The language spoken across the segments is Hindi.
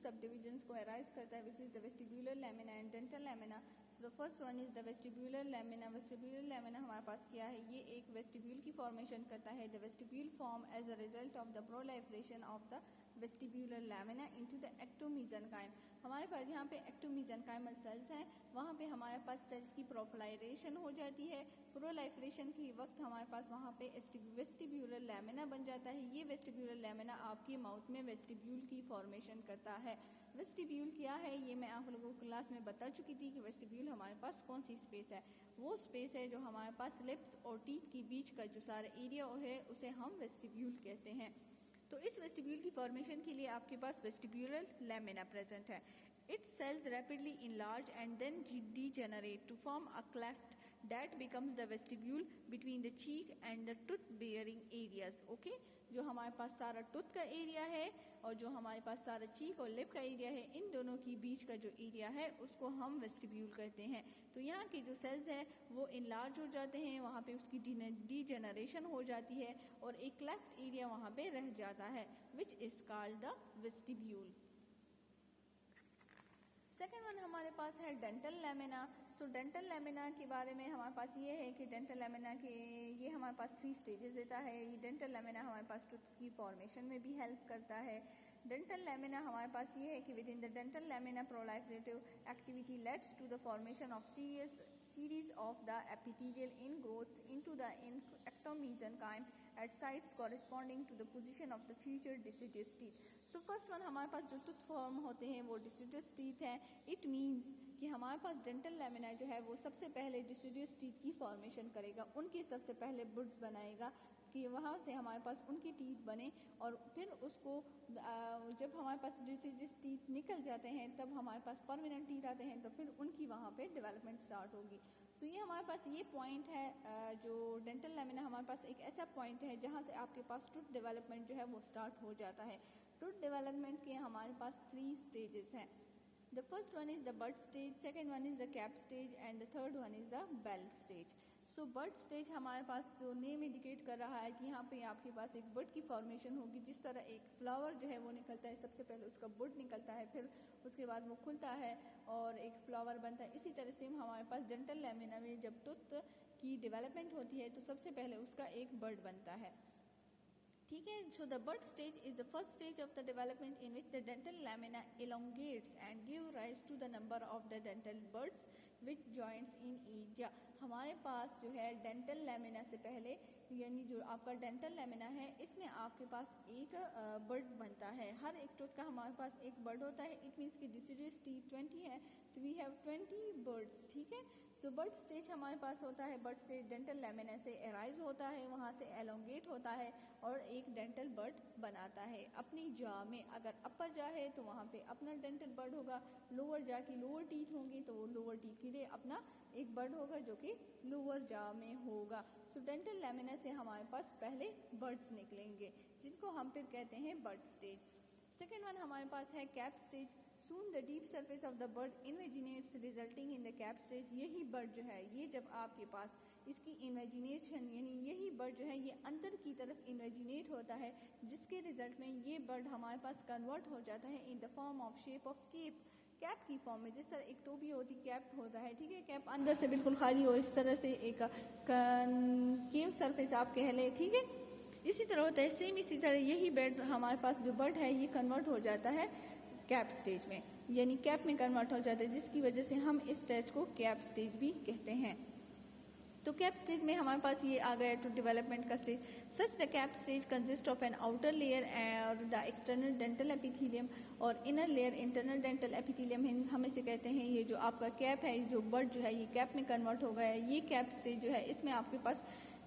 सब डिविजन्स को अराइज करता है, which is the vestibular lamina and dental lamina. So the first one is the vestibular lamina. Vestibular lamina हमारे पास क्या है, ये एक वेस्टिब्यूल की फॉर्मेशन करता है। The vestibule form as a result of the proliferation of the vestibular lamina into the ectomesenchyme. हमारे पास यहाँ पे एक्टोमीजेनकाइमल सेल्स हैं, वहाँ पे हमारे पास सेल्स की प्रोफिलाइजेशन हो जाती है। प्रोलाइफरेशन के वक्त हमारे पास वहाँ पे वेस्टिब्यूलर लैमिना बन जाता है। ये वेस्टिब्यूलर लैमिना आपकी माउथ में वेस्टिब्यूल की फॉर्मेशन करता है। वेस्टिब्यूल क्या है ये मैं आप लोगों को क्लास में बता चुकी थी कि वेस्टिब्यूल हमारे पास कौन सी स्पेस है। वो स्पेस है जो हमारे पास लिप्स और टीथ के बीच का जो सारा एरिया है उसे हम वेस्टिब्यूल कहते हैं। तो इस वेस्टिब्यूल की फॉर्मेशन के लिए आपके पास वेस्टिब्यूलर लैमिना प्रेजेंट है। Its cells rapidly enlarge and then degenerate to form a cleft that becomes the vestibule between the cheek and the tooth-bearing areas. Okay? जो हमारे पास सारा टूथ का एरिया है और जो हमारे पास सारा चीक और लिप का एरिया है, इन दोनों की बीच का जो एरिया है उसको हम वेस्टिब्यूल कहते हैं। तो यहाँ के जो सेल्स हैं वो इनलार्ज हो जाते हैं, वहाँ पे उसकी डीजेनरेशन हो जाती है और एक क्लेफ्ट एरिया वहाँ पे रह जाता है, which is called the vestibule. Second one हमारे पास है dental lamina. So dental lamina के बारे में हमारे पास ये है कि डेंटल लैमिना के ये हमारे पास 3 स्टेजेस देता है। ये डेंटल लैमिना हमारे पास टूथ की फॉर्मेशन में भी हेल्प करता है। डेंटल लैमिना हमारे पास ये है कि within the dental lamina proliferative activity leads to the formation of series of the epithelial ingrowths into the ectomesenchyme at sites corresponding to the position of the future deciduous teeth. So first one हमारे पास जो टूथ फॉर्म होते हैं वो deciduous teeth हैं। इट मीन्स कि हमारे पास डेंटल लैमिना जो है वो सबसे पहले deciduous teeth की फॉर्मेशन करेगा, उनके सबसे पहले बुड्स बनाएगा कि वहाँ से हमारे पास उनकी टीथ बने और फिर उसको जब हमारे पास deciduous टीथ निकल जाते हैं तब हमारे पास परमानेंट टीथ आते हैं, तो फिर उनकी वहाँ पे डेवलपमेंट स्टार्ट होगी। तो ये हमारे पास ये पॉइंट है जो डेंटल लैमिना हमारे पास एक ऐसा पॉइंट है जहाँ से आपके पास टूथ डेवलपमेंट जो है वो स्टार्ट हो जाता है। टूथ डेवलपमेंट के हमारे पास 3 स्टेजेस हैं। The first one is the bud stage, second one is the cap stage and the third one is the bell stage. So bud stage हमारे पास जो नेम इंडिकेट कर रहा है कि यहाँ पे आपके पास एक बड की फॉर्मेशन होगी। जिस तरह एक फ्लावर जो है वो निकलता है, सबसे पहले उसका बड निकलता है, फिर उसके बाद वो खुलता है और एक फ्लावर बनता है। इसी तरह से हमारे पास डेंटल लैमिना में जब टूथ की डेवलपमेंट होती है तो सबसे पहले उसका एक बड बनता है। ठीक है। So the bud stage is the first stage of the development in which the dental lamina elongates and give rise to the number of the dental buds which joins in each। हमारे पास जो है डेंटल लैमिना से पहले यानी जो आपका डेंटल लैमिना है इसमें आपके पास एक बड बनता है। हर एक टूथ का हमारे पास एक बड होता है। इट मीन्स कि deciduous teeth 20 है, तो वी हैव 20 बर्ड्स। ठीक है। सो बड स्टेज हमारे पास होता है, बड स्टेज डेंटल लैमिना से एराइज होता है, वहाँ से एलोंगेट होता है और एक डेंटल बड बनाता है अपनी जॉ में। अगर अपर जॉ है तो वहाँ पे अपना डेंटल बड होगा, लोअर जॉ की लोअर टीथ होंगी तो वो लोअर टीथ के लिए अपना एक बड होगा जो कि लोअर जॉ में होगा। सो डेंटल लैमिना से हमारे पास पहले बड्स निकलेंगे जिनको हम फिर कहते हैं बड स्टेज। सेकेंड वन हमारे पास है cap stage. Soon the deep surface of the bud invaginates resulting in the cap stage. यही बड जो है ये जब आपके पास इसकी इन्वेजिनेशन यानी यही बड जो है ये अंदर की तरफ इन्वेजिनेट होता है, जिसके रिजल्ट में ये बड हमारे पास कन्वर्ट हो जाता है in the form of shape of cap. Cap की फॉर्म में जिस तरह एक टोपी होती कैप होता है। ठीक है। कैप अंदर से बिल्कुल खाली हो, इस तरह से एक केव सरफेस आप कह ले। ठीक है। इसी तरह होता है सेम इसी तरह यही बेड हमारे पास जो बड है ये कन्वर्ट हो जाता है कैप स्टेज में, यानी कैप में कन्वर्ट हो जाता है, जिसकी वजह से हम इस स्टेज को कैप स्टेज भी कहते हैं। तो कैप स्टेज में हमारे पास ये आ गया टू डेवलपमेंट का stage. Such the cap stage consist of an outer layer और द एक्सटर्नल डेंटल एपिथेलियम और inner layer internal dental epithelium. हम इसे कहते हैं ये जो आपका कैप है, जो बड जो है ये कैप में कन्वर्ट हो गया है। ये कैप स्टेज जो है इसमें आपके पास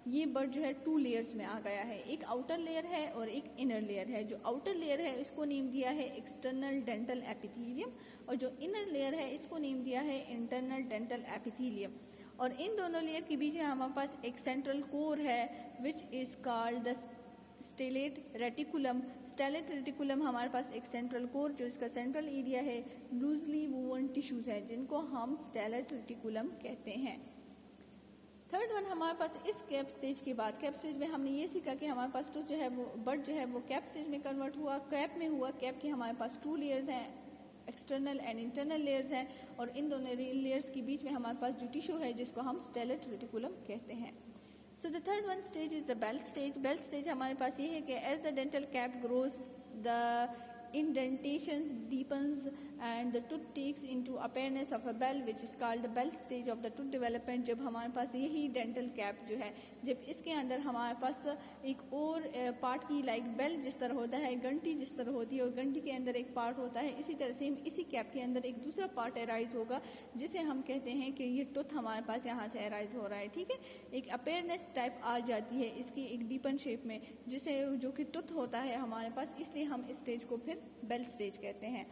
ये बड जो है 2 लेयर्स में आ गया है, एक आउटर लेयर है और एक इनर लेयर है। जो आउटर लेयर है इसको नेम दिया है एक्सटर्नल डेंटल एपिथेलियम और जो इनर लेयर है इसको नेम दिया है इंटरनल डेंटल एपिथेलियम। और इन दोनों लेयर के बीच हमारे पास एक सेंट्रल कोर है which is called the stellate reticulum. Stellate reticulum हमारे पास एक सेंट्रल कोर जो इसका सेंट्रल एरिया है लूजली वूवन टिश्यूज है जिनको हम स्टेलेट रेटिकुलम कहते हैं। थर्ड वन हमारे पास इस कैप स्टेज के बाद, कैप स्टेज में हमने ये सीखा कि हमारे पास टूथ जो है वो बर्ड जो है वो कैप स्टेज में कन्वर्ट हुआ, कैप में हुआ। कैप के हमारे पास 2 लेयर्स हैं, एक्सटर्नल एंड इंटरनल लेयर्स हैं, और इन दोनों लेयर्स के बीच में हमारे पास जो टिश्यू है जिसको हम स्टेलेट रेटिकुलम कहते हैं। So the third one stage is the bell stage. Bell stage हमारे पास ये है कि as the dental cap grows the indentations deepens and the tooth takes into appearance of a bell which is called the bell stage of the tooth development। जब हमारे पास यही डेंटल कैप जो है, जब इसके अंदर हमारे पास एक और पार्ट की लाइक बेल जिस तरह होता है, घंटी जिस तरह होती है, और घंटी के अंदर एक पार्ट होता है, इसी तरह से इसी कैप के अंदर एक दूसरा पार्ट अराइज होगा जिसे हम कहते हैं कि ये टूथ हमारे पास यहाँ से अराइज हो रहा है। ठीक है, एक अपेयरनेस टाइप आ जाती है इसकी एक डीपन शेप में, जिसे जो कि टूथ होता है हमारे पास, इसलिए हम इस स्टेज को फिर बेल स्टेज कहते हैं।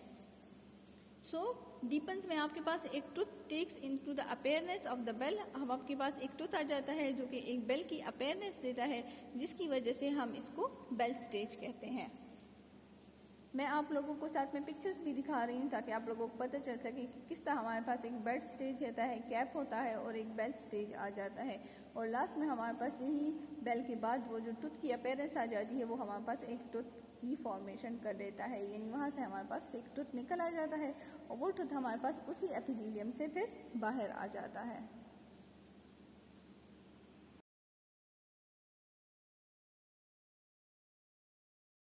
सो डीपन्स में आपके पास एक tooth takes into the appearance of the bell, अब आपके पास एक टूथ आ जाता है जो कि एक बेल की अपेयरनेस देता है, जिसकी वजह से हम इसको बेल स्टेज कहते हैं। मैं आप लोगों को साथ में पिक्चर्स भी दिखा रही हूँ ताकि आप लोगों को पता चल सके कि किस तरह हमारे पास एक बेल स्टेज होता है, कैप होता है, और एक बेल स्टेज आ जाता है, और लास्ट में हमारे पास यही बेल के बाद वो जो टूथ की अपेयरेंस आ जाती है वो हमारे पास एक टूथ की फॉर्मेशन कर देता है, यानी वहाँ से हमारे पास एक टूथ निकल आ जाता है, और वो टूथ हमारे पास उसी एपिथेलियम से फिर बाहर आ जाता है।